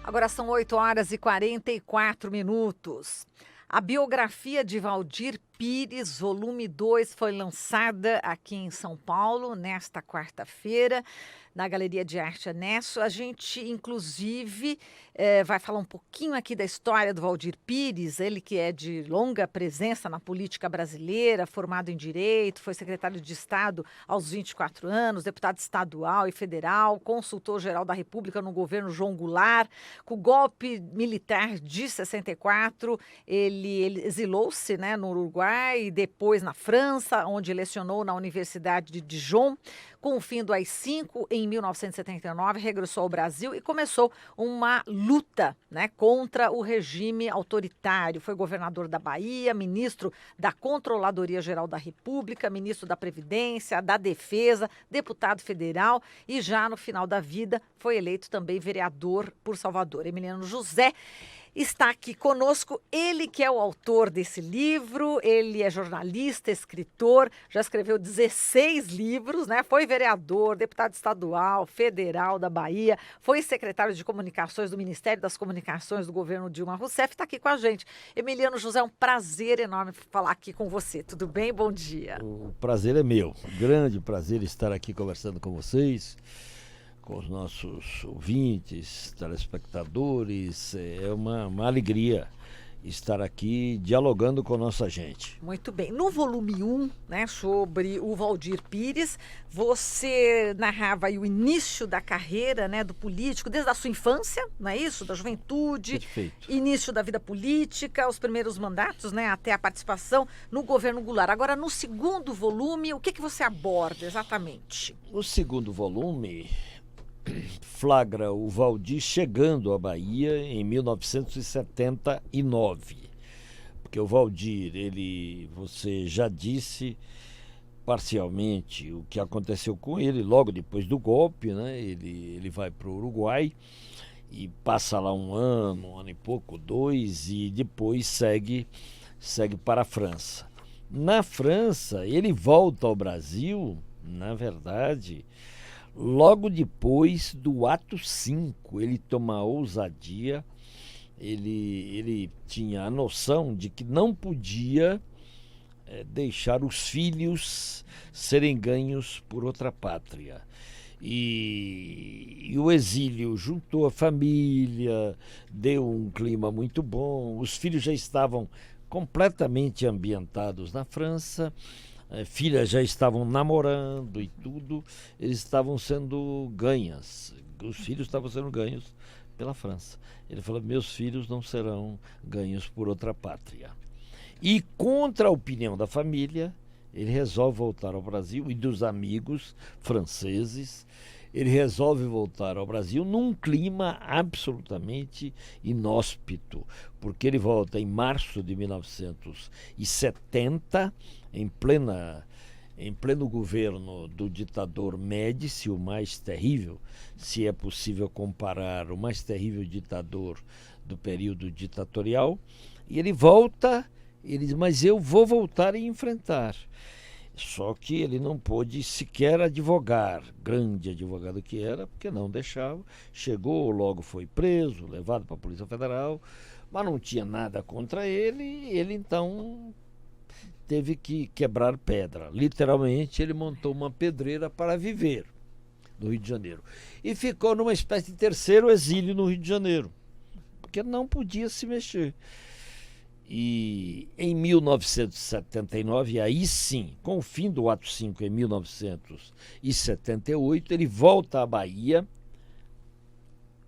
Agora são 8h44. A biografia de Waldir Pires, volume 2, foi lançada aqui em São Paulo nesta quarta-feira, na Galeria de Arte Anesso. A gente, inclusive, vai falar um pouquinho aqui da história do Waldir Pires, ele que é de longa presença na política brasileira, formado em Direito, foi secretário de Estado aos 24 anos, deputado estadual e federal, consultor-geral da República no governo João Goulart. Com o golpe militar de 64, ele exilou-se, né, no Uruguai e depois na França, onde lecionou na Universidade de Dijon. Com o fim do AI-5, em 1979, regressou ao Brasil e começou uma luta, né, contra o regime autoritário. Foi governador da Bahia, ministro da Controladoria Geral da República, ministro da Previdência, da Defesa, deputado federal e já no final da vida foi eleito também vereador por Salvador. Emiliano José está aqui conosco, ele que é o autor desse livro, ele é jornalista, escritor, já escreveu 16 livros, né? Foi vereador, deputado estadual, federal da Bahia, foi secretário de comunicações do Ministério das Comunicações do governo Dilma Rousseff, está aqui com a gente. Emiliano José, é um prazer enorme falar aqui com você, tudo bem? Bom dia. O prazer é meu, grande prazer estar aqui conversando com vocês, com os nossos ouvintes, telespectadores. É uma alegria estar aqui dialogando com a nossa gente. Muito bem. No volume 1, né, sobre o Waldir Pires, você narrava aí o início da carreira, né, do político, desde a sua infância, não é isso? Da juventude, Perfeito. início da vida política, os primeiros mandatos, né, até a participação no governo Goulart. Agora, no segundo volume, o que você aborda exatamente? O segundo volume flagra o Waldir chegando à Bahia em 1979. Porque o Waldir, você já disse parcialmente o que aconteceu com ele logo depois do golpe, né? Ele vai para o Uruguai e passa lá um ano e pouco, 2, e depois segue para a França. Na França, ele volta ao Brasil, na verdade, logo depois do ato 5, ele toma a ousadia, ele tinha a noção de que não podia deixar os filhos serem ganhos por outra pátria. E o exílio juntou a família, deu um clima muito bom, os filhos já estavam completamente ambientados na França, filhas já estavam namorando e tudo, eles estavam sendo ganhas, os filhos estavam sendo ganhos pela França. Ele falou: meus filhos não serão ganhos por outra pátria. E contra a opinião da família, ele resolve voltar ao Brasil e dos amigos franceses. Ele resolve voltar ao Brasil num clima absolutamente inóspito, porque ele volta em março de 1970, em pleno governo do ditador Médici, o mais terrível, se é possível comparar, o mais terrível ditador do período ditatorial. E ele volta, ele diz: mas eu vou voltar e enfrentar. Só que ele não pôde sequer advogar, grande advogado que era, porque não deixava. Chegou, logo foi preso, levado para a Polícia Federal, mas não tinha nada contra ele. Ele então teve que quebrar pedra. Literalmente, ele montou uma pedreira para viver no Rio de Janeiro. E ficou numa espécie de terceiro exílio no Rio de Janeiro, porque não podia se mexer. E em 1979, aí sim, com o fim do ato 5 em 1978, ele volta à Bahia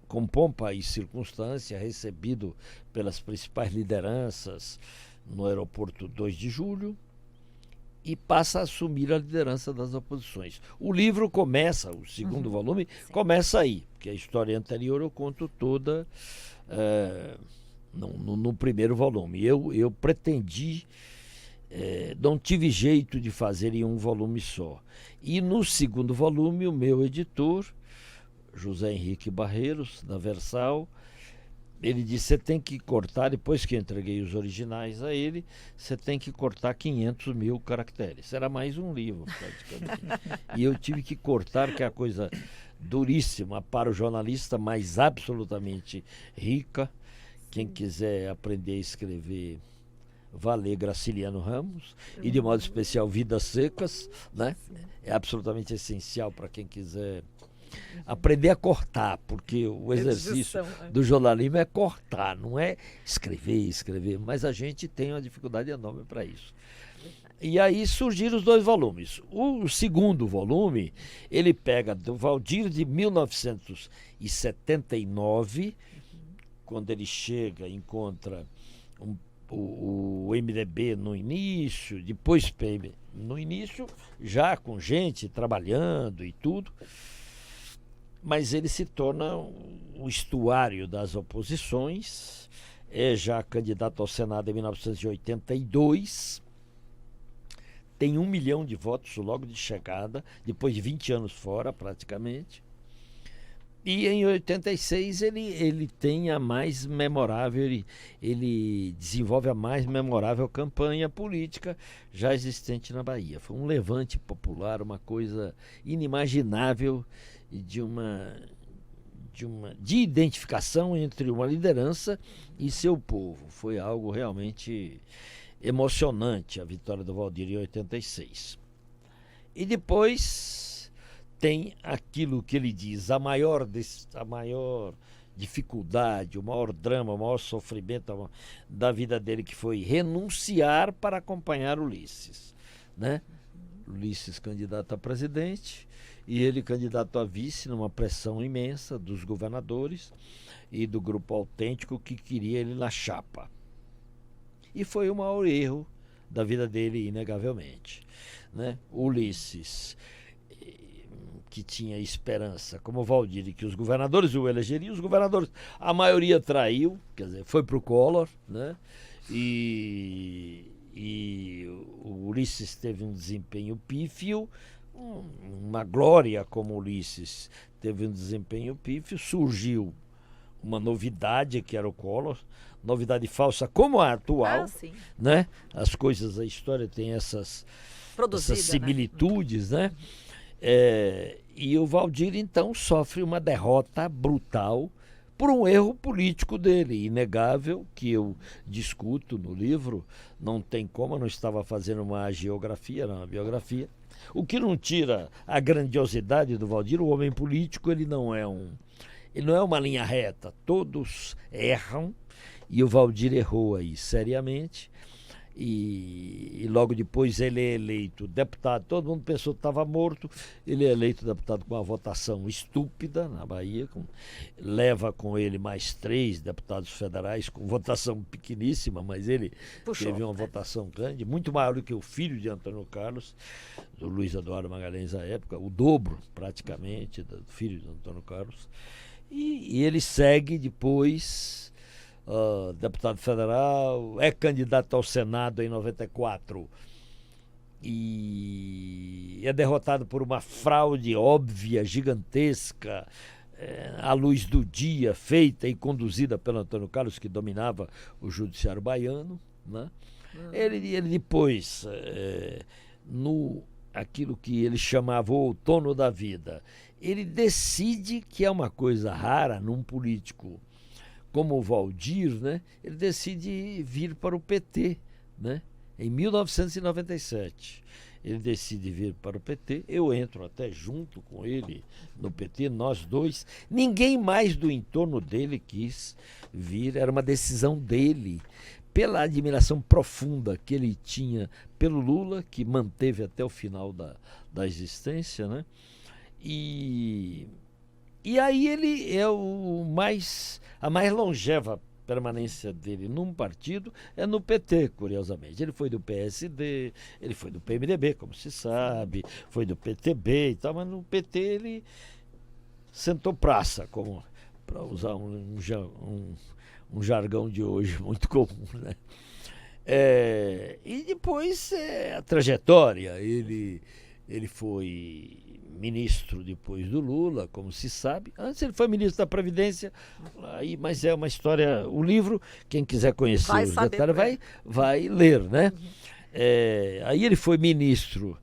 com pompa e circunstância, recebido pelas principais lideranças no aeroporto 2 de julho, e passa a assumir a liderança das oposições. O livro começa, o segundo volume, começa aí, porque a história anterior eu conto toda no primeiro volume. Eu pretendi, não tive jeito de fazer em um volume só. E no segundo volume, o meu editor, José Henrique Barreiros, da Versal, ele disse, você tem que cortar, depois que eu entreguei os originais a ele, você tem que cortar 500 mil caracteres. Era mais um livro, praticamente. E eu tive que cortar, que é a coisa duríssima para o jornalista, mas absolutamente rica. Quem quiser aprender a escrever, vá ler Graciliano Ramos, e de modo especial Vidas Secas, né? É absolutamente essencial para quem quiser aprender a cortar, porque o exercício do jornalismo é cortar, não é escrever, mas a gente tem uma dificuldade enorme para isso. E aí surgiram os 2 volumes. O segundo volume, ele pega do Waldir de 1979, quando ele chega, encontra o MDB no início, depois PM no início, já com gente trabalhando e tudo, mas ele se torna o estuário das oposições, é já candidato ao Senado em 1982, tem 1 milhão de votos logo de chegada, depois de 20 anos fora praticamente, e em 86 ele tem a mais memorável, ele desenvolve a mais memorável campanha política já existente na Bahia. Foi um levante popular, uma coisa inimaginável de identificação entre uma liderança e seu povo. Foi algo realmente emocionante a vitória do Waldir em 86. E depois tem aquilo que ele diz, a maior dificuldade, o maior drama, o maior sofrimento da vida dele, que foi renunciar para acompanhar Ulisses, né? Ulisses candidato a presidente e ele candidato a vice, numa pressão imensa dos governadores e do grupo autêntico que queria ele na chapa. E foi o maior erro da vida dele, inegavelmente, né? Ulisses, que tinha esperança, como o Waldir, que os governadores o elegeriam, os governadores, a maioria traiu, quer dizer, foi para o Collor, né? E o Ulisses teve um desempenho pífio, uma glória como Ulisses teve um desempenho pífio, surgiu uma novidade que era o Collor, novidade falsa como a atual, né? As coisas, a história tem essas similitudes, né? E o Waldir então sofre uma derrota brutal por um erro político dele, inegável, que eu discuto no livro, não tem como, eu não estava fazendo uma hagiografia, não, uma biografia, o que não tira a grandiosidade do Waldir. O homem político, ele não é uma linha reta, todos erram, e o Waldir errou aí seriamente. E logo depois ele é eleito deputado, todo mundo pensou que estava morto, ele é eleito deputado com uma votação estúpida na Bahia, leva com ele mais 3 deputados federais com votação pequeníssima, mas ele teve uma votação grande, muito maior do que o filho de Antônio Carlos, do Luiz Eduardo Magalhães à época, o dobro praticamente do filho de Antônio Carlos, e ele segue depois... deputado federal, é candidato ao Senado em 94 e é derrotado por uma fraude óbvia, gigantesca, à luz do dia, feita e conduzida pelo Antônio Carlos, que dominava o judiciário baiano, né? Ele depois, aquilo que ele chamava o outono da vida, ele decide, que é uma coisa rara num político como o Waldir, né? Ele decide vir para o PT, né? Em 1997. Ele decide vir para o PT, eu entro até junto com ele no PT, nós dois. Ninguém mais do entorno dele quis vir, era uma decisão dele, pela admiração profunda que ele tinha pelo Lula, que manteve até o final da existência, né? E aí ele é a mais longeva permanência dele num partido é no PT, curiosamente. Ele foi do PSD, ele foi do PMDB, como se sabe, foi do PTB e tal, mas no PT ele sentou praça, como para usar um jargão de hoje muito comum, né? E depois a trajetória, ele Ele foi ministro depois do Lula, como se sabe. Antes ele foi ministro da Previdência, aí, mas é uma história. O livro, quem quiser conhecer os detalhes, vai ler, né? Aí ele foi ministro,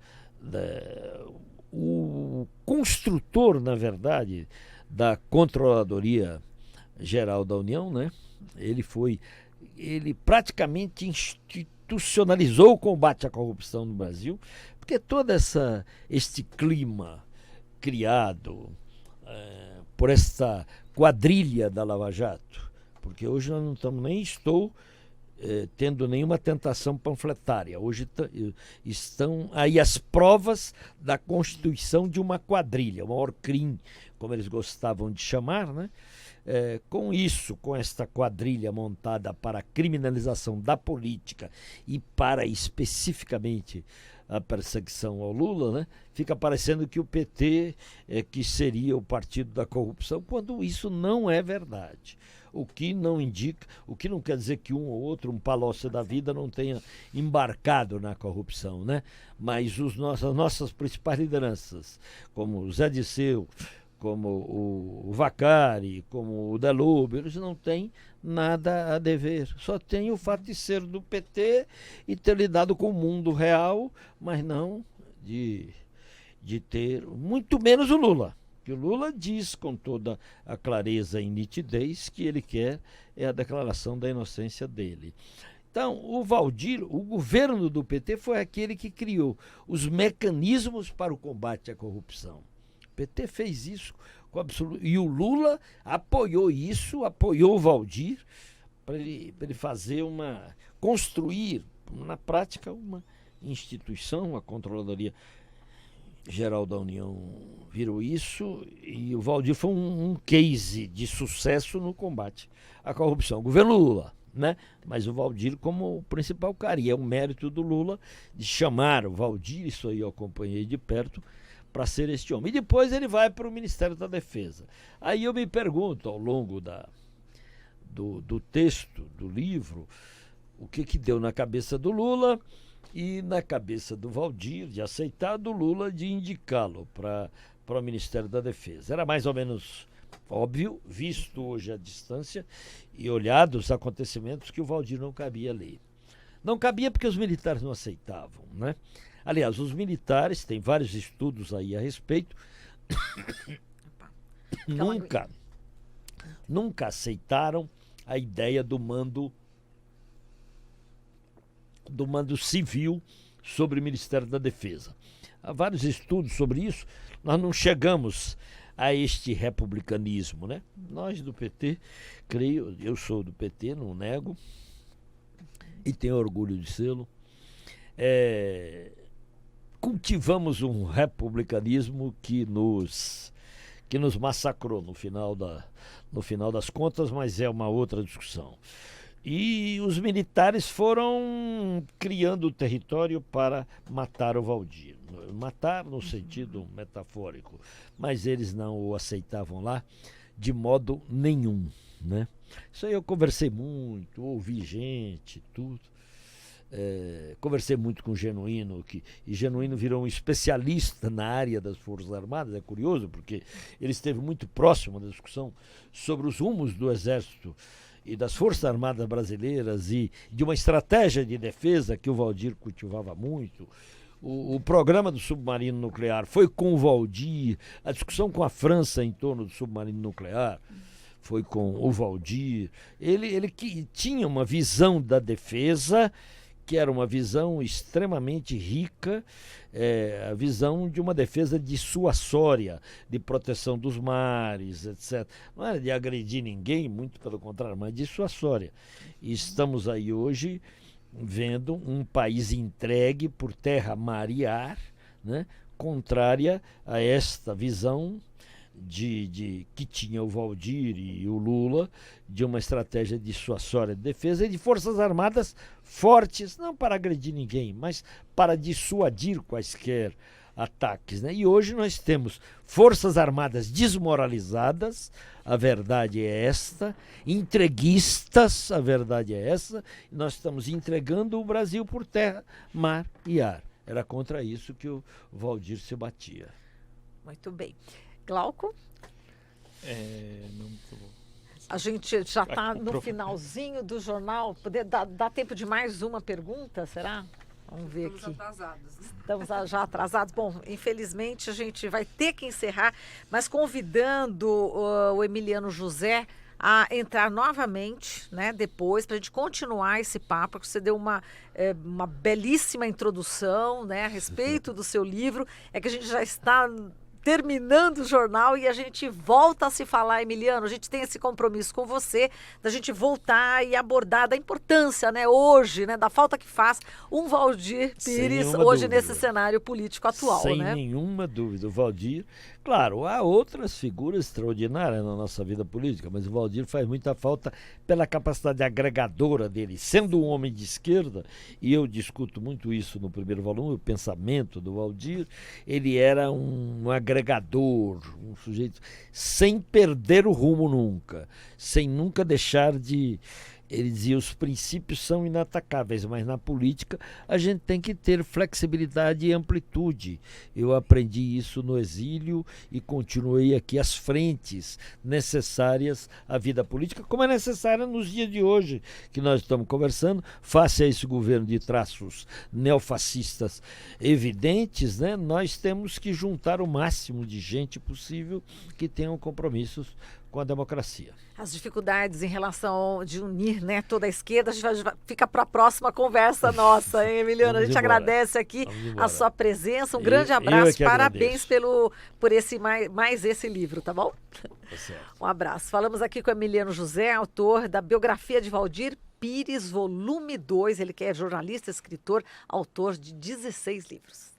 o construtor, na verdade, da Controladoria Geral da União, né? Ele praticamente institucionalizou o combate à corrupção no Brasil, porque todo este clima criado por essa quadrilha da Lava Jato, porque hoje nós não estamos estou tendo nenhuma tentação panfletária. Hoje estão aí as provas da constituição de uma quadrilha, uma Orcrim, como eles gostavam de chamar, né? Com esta quadrilha montada para a criminalização da política e para especificamente a perseguição ao Lula, né? Fica parecendo que o PT que seria o partido da corrupção, quando isso não é verdade. O que não quer dizer que um ou outro, um Palocci da vida, não tenha embarcado na corrupção, né? Mas as nossas principais lideranças, como o Zé Disseu, como o Vacari, como o Delúbio, eles não têm nada a dever. Só tem o fato de ser do PT e ter lidado com o mundo real, mas não de ter, muito menos o Lula. Que o Lula diz com toda a clareza e nitidez que ele quer a declaração da inocência dele. Então, o Valdir, o governo do PT foi aquele que criou os mecanismos para o combate à corrupção. O PT fez isso com absoluto. E o Lula apoiou isso, apoiou o Valdir para ele construir, na prática, uma instituição, a Controladoria Geral da União virou isso, e o Valdir foi um case de sucesso no combate à corrupção. O governo Lula, né? Mas o Valdir como o principal cara, e é um mérito do Lula de chamar o Valdir, isso aí eu acompanhei de perto, para ser este homem. E depois ele vai para o Ministério da Defesa. Aí eu me pergunto, ao longo do texto, do livro, o que deu na cabeça do Lula e na cabeça do Valdir de aceitar, do Lula de indicá-lo para o Ministério da Defesa. Era mais ou menos óbvio, visto hoje a distância e olhado os acontecimentos, que o Valdir não cabia ali. Não cabia porque os militares não aceitavam, né? Aliás, os militares, tem vários estudos aí a respeito, nunca aceitaram a ideia do mando civil sobre o Ministério da Defesa. Há vários estudos sobre isso, nós não chegamos a este republicanismo, né? Nós do PT, creio, eu sou do PT, não nego, e tenho orgulho de sê-lo, cultivamos um republicanismo que nos massacrou no final das contas, mas é uma outra discussão. E os militares foram criando o território para matar o Valdir. Matar no sentido metafórico, mas eles não o aceitavam lá de modo nenhum, né? Isso aí eu conversei muito, ouvi gente, tudo. Conversei muito com o Genuíno, e Genuíno virou um especialista na área das Forças Armadas. É curioso, porque ele esteve muito próximo da discussão sobre os rumos do Exército e das Forças Armadas brasileiras e de uma estratégia de defesa que o Valdir cultivava muito. O programa do submarino nuclear foi com o Valdir, a discussão com a França em torno do submarino nuclear foi com o Valdir. Ele que tinha uma visão da defesa que era uma visão extremamente rica, a visão de uma defesa dissuasória, de proteção dos mares, etc. Não era de agredir ninguém, muito pelo contrário, mas dissuasória. E estamos aí hoje vendo um país entregue por terra, mar e ar, né, contrária a esta visão que tinha o Valdir e o Lula, de uma estratégia dissuasória de defesa e de forças armadas fortes, não para agredir ninguém, mas para dissuadir quaisquer ataques, né? E hoje nós temos forças armadas desmoralizadas, a verdade é esta, entreguistas, a verdade é essa, e nós estamos entregando o Brasil por terra, mar e ar. Era contra isso que o Valdir se batia. Muito bem. Glauco? Não, por favor. A gente já está no finalzinho do jornal. Dá tempo de mais uma pergunta, será? Vamos ver aqui. Estamos atrasados. Estamos já atrasados. Bom, infelizmente a gente vai ter que encerrar, mas convidando o Emiliano José a entrar novamente, né, depois, para a gente continuar esse papo, porque você deu uma belíssima introdução, né, a respeito do seu livro. É que a gente já está terminando o jornal e a gente volta a se falar, Emiliano. A gente tem esse compromisso com você, da gente voltar e abordar da importância, né, hoje, né, da falta que faz um Valdir Pires hoje dúvida. nesse cenário político atual, Sem né? nenhuma dúvida. O Valdir, claro, há outras figuras extraordinárias na nossa vida política, mas o Valdir faz muita falta pela capacidade agregadora dele. Sendo um homem de esquerda, e eu discuto muito isso no primeiro volume, o pensamento do Valdir, ele era um agregador, um sujeito sem perder o rumo nunca, sem nunca deixar de... Ele dizia, os princípios são inatacáveis, mas na política a gente tem que ter flexibilidade e amplitude. Eu aprendi isso no exílio e continuei aqui às frentes necessárias à vida política, como é necessária nos dias de hoje que nós estamos conversando, face a esse governo de traços neofascistas evidentes, né? Nós temos que juntar o máximo de gente possível que tenham compromissos com a democracia. As dificuldades em relação de unir, né, toda a esquerda, a gente fica para a próxima conversa nossa, hein, Emiliano? A gente agradece aqui a sua presença, um grande abraço, parabéns por esse mais esse livro, tá bom? Tá certo. Um abraço. Falamos aqui com o Emiliano José, autor da biografia de Valdir Pires, volume 2, ele que é jornalista, escritor, autor de 16 livros.